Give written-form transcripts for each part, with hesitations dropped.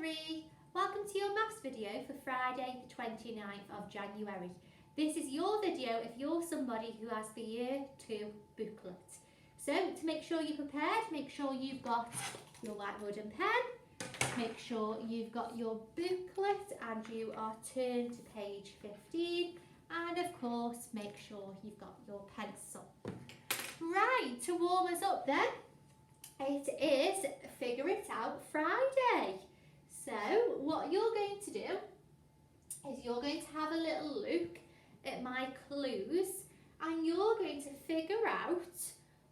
3, welcome to your maths video for Friday the 29th of January. This is your video if you're somebody who has the Year 2 booklet. So to make sure you're prepared, make sure you've got your whiteboard and pen, make sure you've got your booklet and you are turned to page 15, and of course make sure you've got your pencil. Right, to warm us up then, it is Figure It Out Friday. So what you're going to do is you're going to have a little look at my clues and you're going to figure out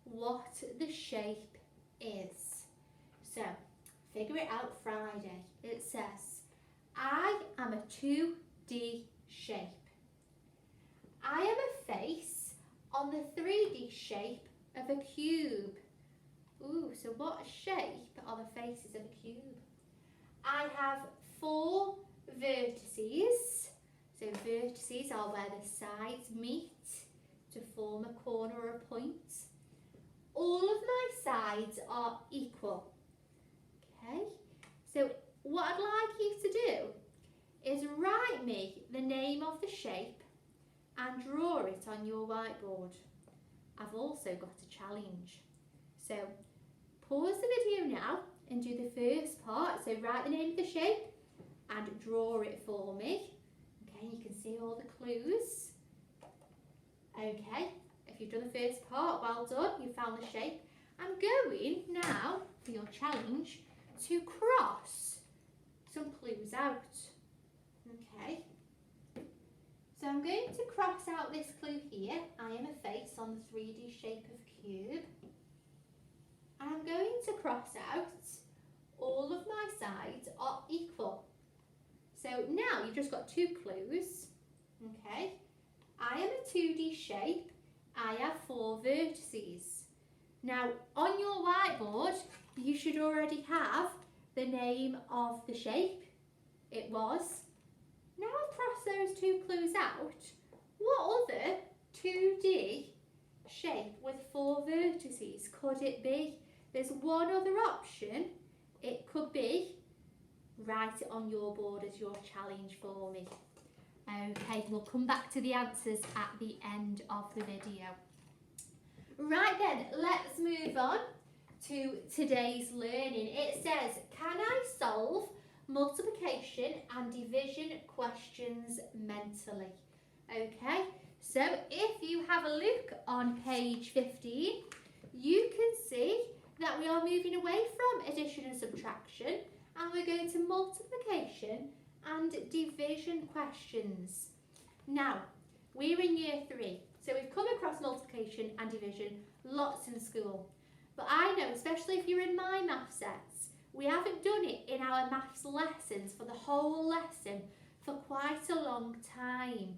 what the shape is. So, Figure It Out Friday. It says, I am a 2D shape. I am a face on the 3D shape of a cube. Ooh, so what shape are the faces of a cube? I have 4 vertices. So vertices are where the sides meet to form a corner or a point. All of my sides are equal. Okay, so what I'd like you to do is write me the name of the shape and draw it on your whiteboard. I've also got a challenge. So pause the video now and do the first part. So write the name of the shape and draw it for me. Okay, you can see all the clues. Okay, if you've done the first part, well done, you found the shape. I'm going now for your challenge to cross some clues out. Okay, so I'm going to cross out this clue here. I am a face on the 3D shape of cube. And I'm going to cross out all of my sides are equal. So now you've just got 2 clues. Okay, I am a 2D shape. I have 4 vertices. Now on your whiteboard you should already have the name of the shape. It was. Now I've crossed those 2 clues out. What other 2D shape with 4 vertices could it be? There's one other option. It could be, write it on your board as your challenge for me. Okay, we'll come back to the answers at the end of the video. Right then, let's move on to today's learning. It says, can I solve multiplication and division questions mentally? Okay, so if you have a look on page 15, you can see that we are moving away from addition and subtraction and we're going to multiplication and division questions. Now, we're in year 3, so we've come across multiplication and division lots in school. But I know, especially if you're in my math sets, we haven't done it in our maths lessons for the whole lesson for quite a long time.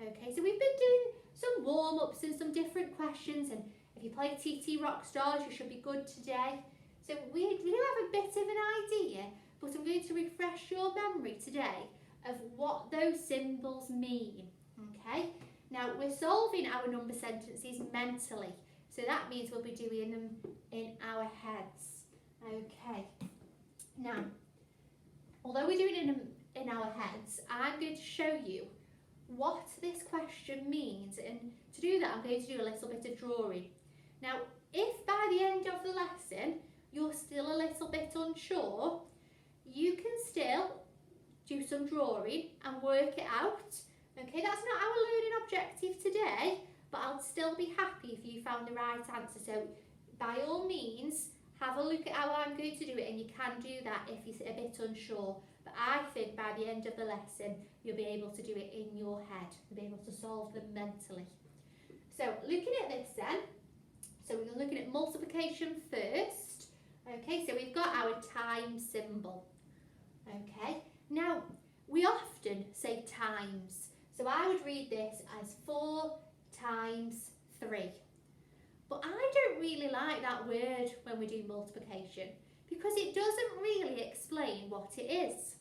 Okay, so we've been doing some warm-ups and some different questions, and if you play TT Rockstars, you should be good today. So we do have a bit of an idea, but I'm going to refresh your memory today of what those symbols mean. Okay, now we're solving our number sentences mentally, so that means we'll be doing them in our heads. Okay, now although we're doing it in our heads, I'm going to show you what this question means, and to do that I'm going to do a little bit of drawing. Now if by the end of the lesson you're still a little bit unsure, you can still do some drawing and work it out. Okay, that's not our learning objective today, but I'll still be happy if you found the right answer. So by all means, have a look at how I'm going to do it, and you can do that if you're a bit unsure. But I think by the end of the lesson, you'll be able to do it in your head. You'll be able to solve them mentally. So looking at this then, so we're looking at multiplication first. Okay, so we've got our times symbol. Okay, now we often say times. So I would read this as 4 times 3. But I don't really like that word when we do multiplication because it doesn't really explain what it is.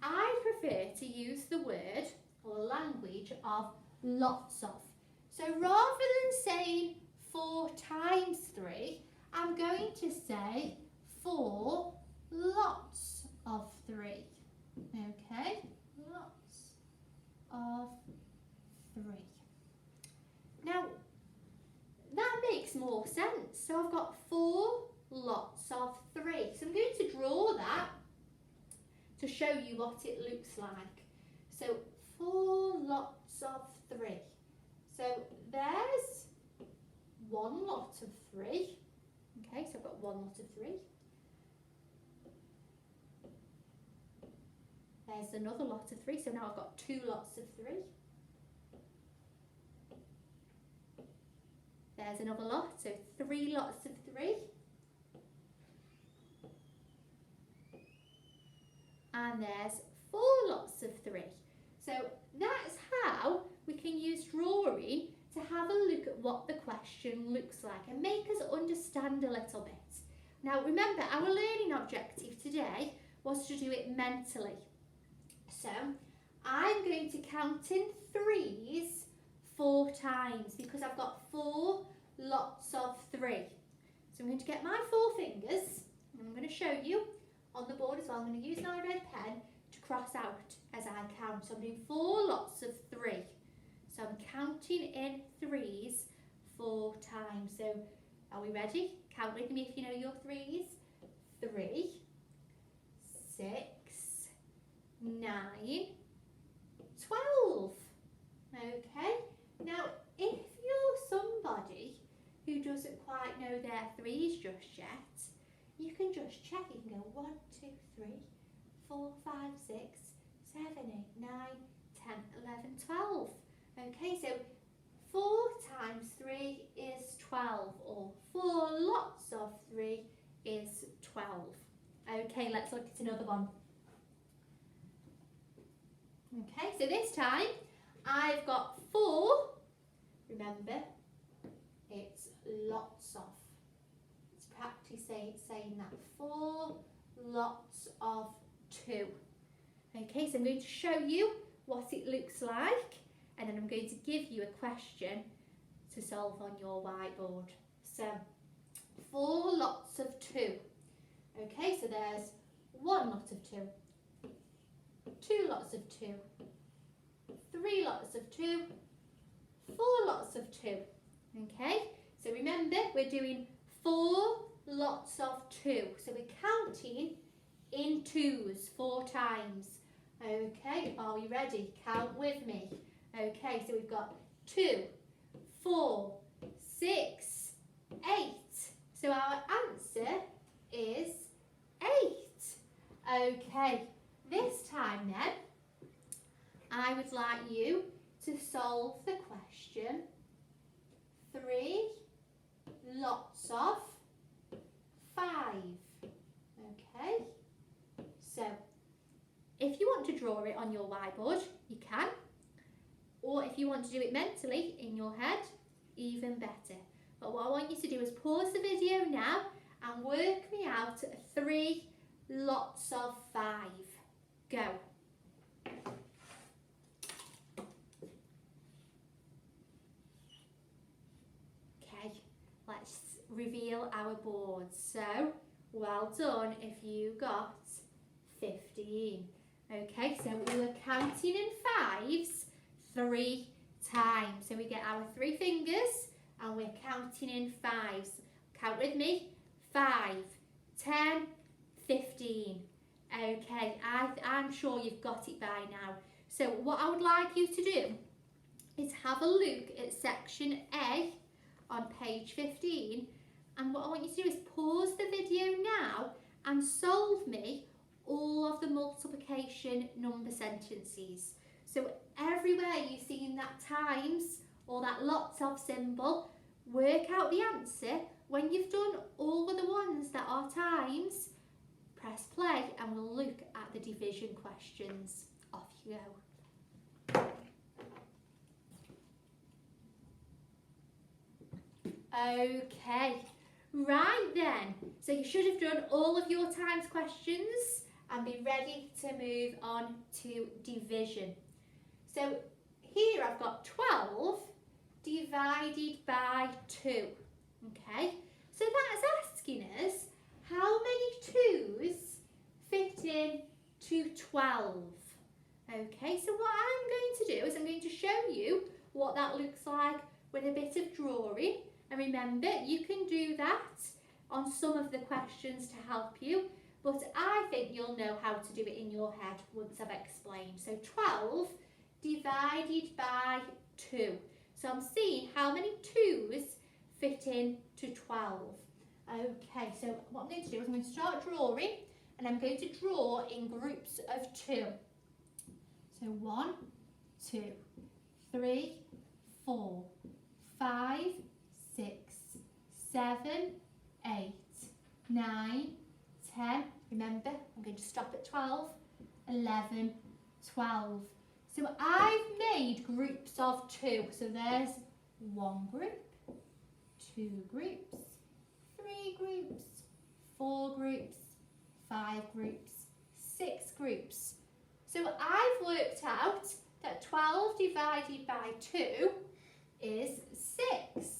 I prefer to use the word or language of lots of. So rather than saying 4 times 3, I'm going to say 4 lots of 3. Okay, lots of 3. Now, that makes more sense. So I've got 4 lots of 3. So I'm going to draw that to show you what it looks like. So 4 lots of 3. So there's 1 lot of 3. Okay, so I've got 1 lot of 3. There's another lot of 3. So now I've got 2 lots of 3. There's another lot, so 3 lots of 3. And there's 4 lots of 3. So that's how we can use drawing to have a look at what the question looks like and make us understand a little bit. Now remember, our learning objective today was to do it mentally. So I'm going to count in 3s 4 times because I've got 4 lots of 3. So I'm going to get my 4 fingers and I'm going to show you on the board as well. I'm going to use my red pen to cross out as I count. So I'm doing 4 lots of 3. So I'm counting in 3s 4 times. So are we ready? Count with me if you know your 3s. 3, 6, 9, 12. Okay. Now, if you're somebody who doesn't quite know their 3s just yet, you can just check. You can go 1, 2, 3, 4, 5, 6, 7, 8, 9, 10, 11, 12. Okay, so 4 times 3 is 12, or 4 lots of 3 is 12. Okay, let's look at another one. Okay, so this time I've got 4. Remember, it's lots of. Let's practice saying that. 4 lots of 2. Okay, so I'm going to show you what it looks like, and then I'm going to give you a question to solve on your whiteboard. So 4 lots of 2. Okay, so there's 1 lot of 2, 2 lots of 2, 3 lots of 2, 4 lots of 2. Okay, so remember we're doing 4 lots of 2. So we're counting in 2s 4 times. Okay, are we ready? Count with me. Okay, so we've got 2, 4, 6, 8. So our answer is 8. Okay, this time then, I would like you to solve the question 3 lots of 5. Okay, so if you want to draw it on your whiteboard, you can. Or if you want to do it mentally in your head, even better. But what I want you to do is pause the video now and work me out 3 lots of 5. Go. Okay, let's reveal our boards. So, well done if you got 15. Okay, so we were counting in 5s 3 times. So we get our 3 fingers and we're counting in 5s. Count with me. 5, 10, 15. Okay, I'm sure you've got it by now. So what I would like you to do is have a look at section A on page 15, and what I want you to do is pause the video now and solve me all of the multiplication number sentences. So everywhere you've seen that times or that lots of symbol, work out the answer. When you've done all of the ones that are times, press play and we'll look at the division questions. Off you go. Okay, right then. So you should have done all of your times questions and be ready to move on to division. So here I've got 12 divided by 2. Okay, so that's asking us how many 2s fit in to 12. Okay, so what I'm going to do is I'm going to show you what that looks like with a bit of drawing. And remember, you can do that on some of the questions to help you, but I think you'll know how to do it in your head once I've explained. So 12 divided by 2. So I'm seeing how many 2's fit into 12. Okay, so what I'm going to do is I'm going to start drawing, and I'm going to draw in groups of 2. So 1, 2, 3, 4, 5, 6, 7, 8, 9, 10. Remember, I'm going to stop at 12, 11, 12. So I've made groups of 2. So there's 1 group, 2 groups, 3 groups, 4 groups, 5 groups, 6 groups. So I've worked out that 12 divided by 2 is 6,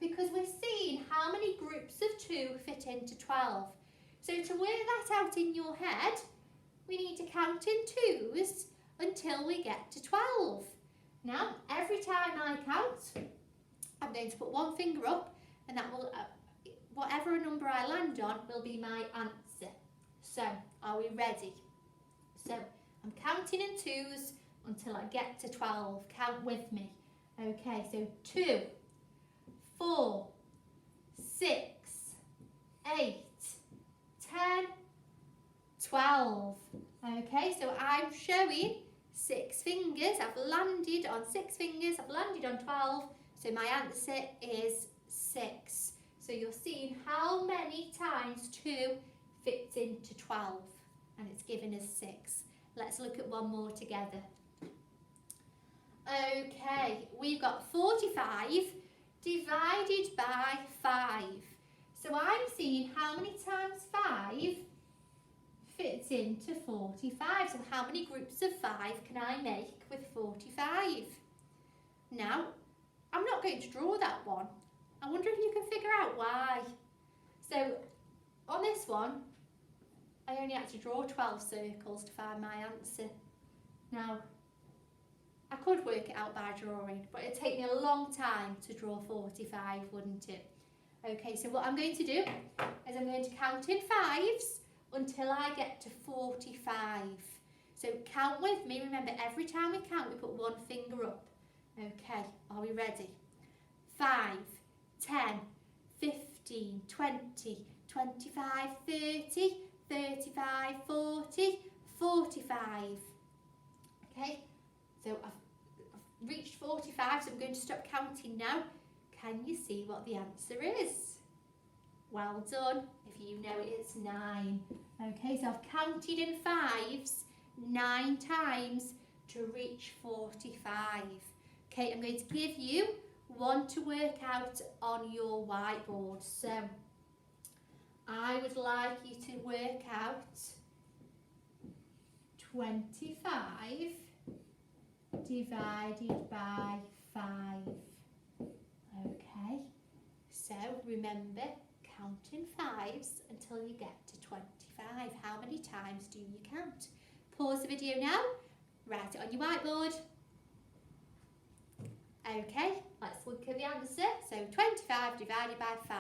because we're seeing how many groups of 2 fit into 12. So to work that out in your head, we need to count in 2's until we get to 12. Now, every time I count, I'm going to put 1 finger up, and that will, whatever number I land on will be my answer. So, are we ready? So, I'm counting in 2's until I get to 12. Count with me. Okay, so 2, 4, 6, 8, 10, 12. Okay, so I'm showing 6 fingers. I've landed on 6 fingers. I've landed on 12. So my answer is 6. So you're seeing how many times 2 fits into 12. And it's given us 6. Let's look at one more together. Okay, we've got 45 divided by 5. So I'm seeing how many times 5 fits into 45. So how many groups of 5 can I make with 45? Now, I'm not going to draw that one. I wonder if you can figure out why. So on this one, I only had to draw 12 circles to find my answer. Now, I could work it out by drawing, but it'd take me a long time to draw 45, wouldn't it? Okay, so what I'm going to do is I'm going to count in 5's until I get to 45. So count with me. Remember, every time we count, we put 1 finger up. Okay, are we ready? 5, 10, 15, 20, 25, 30, 35, 40, 45. Okay, so I've reached 45, so I'm going to stop counting now. Can you see what the answer is? Well done. If you know it, it's 9. Okay, so I've counted in 5's 9 times to reach 45. Okay, I'm going to give you one to work out on your whiteboard. So I would like you to work out 25 divided by 5. Okay, so remember, count in 5's until you get to 25. How many times do you count? Pause the video now, write it on your whiteboard. Okay, let's look at the answer. So 25 divided by 5.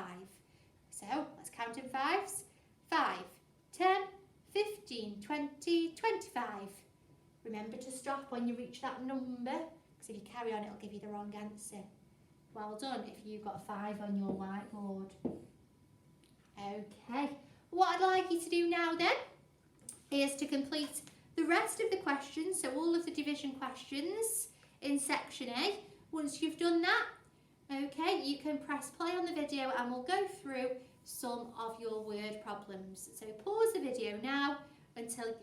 So let's count in 5's. 5, 10, 15, 20, 25. Remember to stop when you reach that number, because if you carry on, it'll give you the wrong answer. Well done if you've got 5 on your whiteboard. Okay, what I'd like you to do now then is to complete the rest of the questions, so all of the division questions in section A. Once you've done that, okay, you can press play on the video and we'll go through some of your word problems. So pause the video now until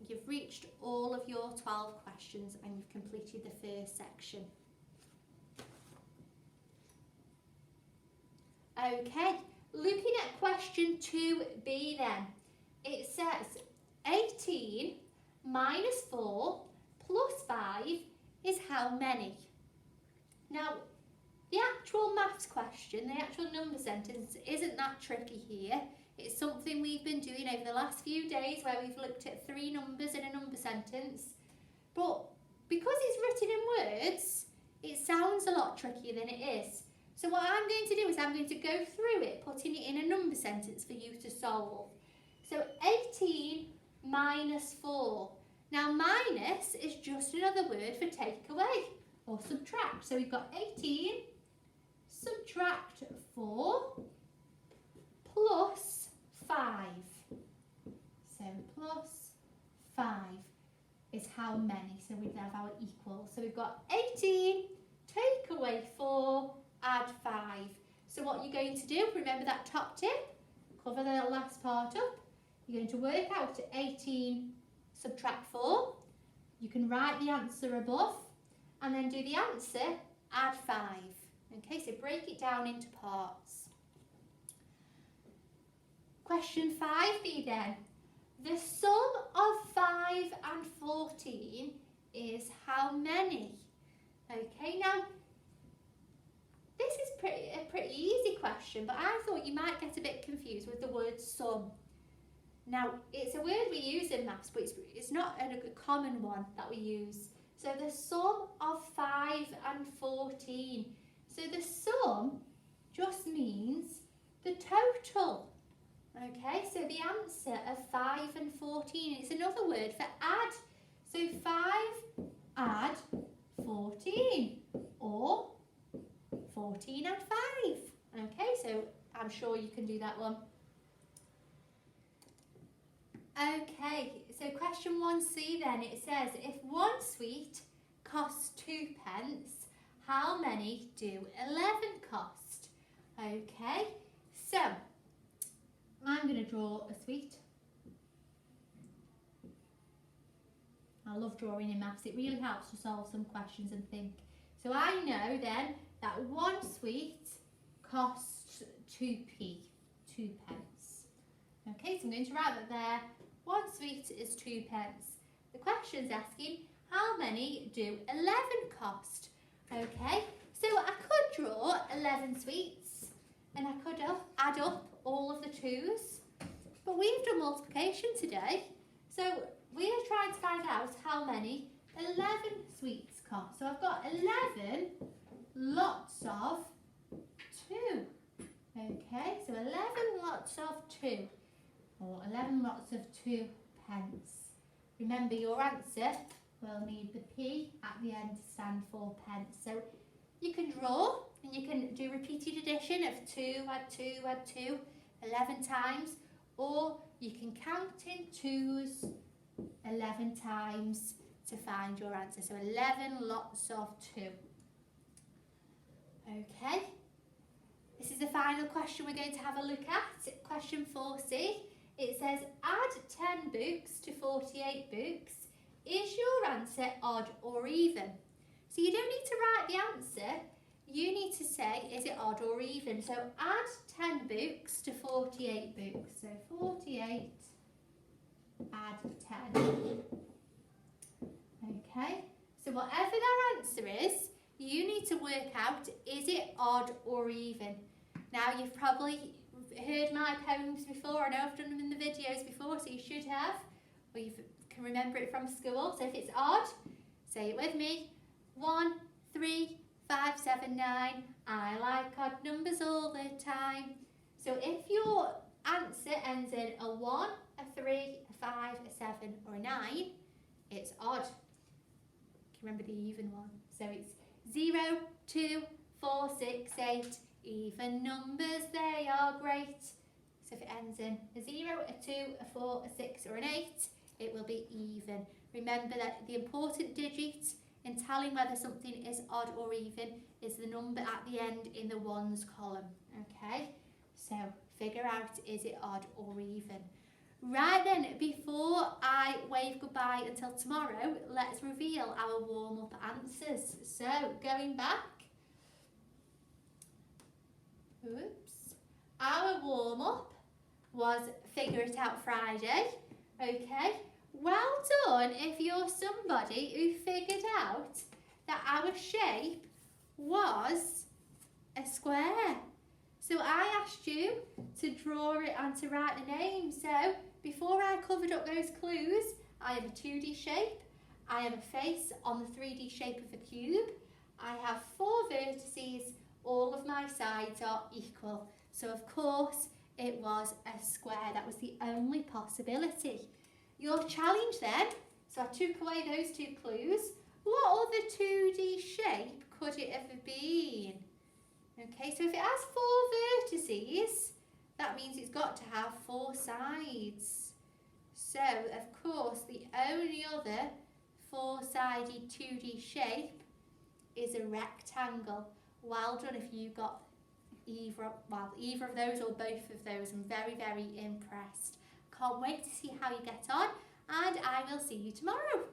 you've reached all of your 12 questions and you've completed the first section. Okay, looking at question 2b then, it says 18 minus 4 plus 5 is how many? Now, the actual maths question, the actual number sentence isn't that tricky here. It's something we've been doing over the last few days where we've looked at 3 numbers in a number sentence. But because it's written in words, it sounds a lot trickier than it is. So what I'm going to do is I'm going to go through it, putting it in a number sentence for you to solve. So 18 minus 4. Now minus is just another word for take away or subtract. So we've got 18, subtract 4, plus 5. So plus 5 is how many? So we have our equal. So we've got 18, take away 4, add 5. So what you're going to do, remember that top tip, cover the last part up. You're going to work out 18, subtract 4. You can write the answer above and then do the answer, add 5. Okay, so break it down into parts. Question 5b then. The sum of 5 and 14 is how many? Okay, now this is a pretty easy question, but I thought you might get a bit confused with the word sum. Now, it's a word we use in maths, but it's not a common one that we use. So the sum of 5 and 14. So the sum just means the total. Okay, so the answer of 5 and 14 is another word for add. So 5 add 14 or 14 add 5. Okay, so I'm sure you can do that one. Okay, so question 1c then, it says if 1 sweet costs 2 pence, how many do 11 cost? Okay, so I'm going to draw a sweet. I love drawing in maths, it really helps to solve some questions and think. So I know then that 1 sweet costs 2p, 2 pence. Okay, so I'm going to write that there. 1 sweet is 2 pence. The question's asking, how many do 11 cost? Okay, so I could draw 11 sweets and I could add up all of the 2's, but we've done multiplication today. So we're trying to find out how many 11 sweets cost. So I've got 11 lots of 2. Okay, so 11 lots of 2. Or 11 lots of 2 pence. Remember your answer will need the P at the end to stand for pence. So you can draw and you can do repeated addition of 2, add 2, add 2, 11 times. Or you can count in 2's 11 times to find your answer. So 11 lots of 2. Okay. This is the final question we're going to have a look at. Question 4c. It says, add 10 books to 48 books. Is your answer odd or even? So you don't need to write the answer. You need to say, is it odd or even? So add 10 books to 48 books. So 48, add 10. Okay, so whatever their answer is, you need to work out, is it odd or even? Now you've probably heard my poems before. I know I've done them in the videos before, so you should have, or you can remember it from school. So if it's odd, say it with me. 1, 3, 5, 7, 9. I like odd numbers all the time. So if your answer ends in a 1, a 3, a 5, a 7 or a 9, it's odd. Can you remember the even one? So it's 0, 2, 4, 6, 8. Even numbers, they are great. So if it ends in a 0, a 2, a 4, a 6 or an 8, it will be even. Remember that the important digit in telling whether something is odd or even is the number at the end in the ones column. Okay, so figure out, is it odd or even? Right then, before I wave goodbye until tomorrow, let's reveal our warm-up answers. So going back, our warm-up was Figure It Out Friday. Okay, well done if you're somebody who figured out that our shape was a square. So I asked you to draw it and to write the name. So before I covered up those clues, I have a 2D shape, I have a face on the 3D shape of a cube, I have 4 vertices, all of my sides are equal. So of course it was a square, that was the only possibility. Your challenge then, so I took away those 2 clues, what other 2D shape could it have been? Okay, so if it has 4 vertices, that means it's got to have 4 sides. So, of course, the only other 4-sided 2D shape is a rectangle. Well done if you got either of those or both of those. I'm very, very impressed. Can't wait to see how you get on, and I will see you tomorrow.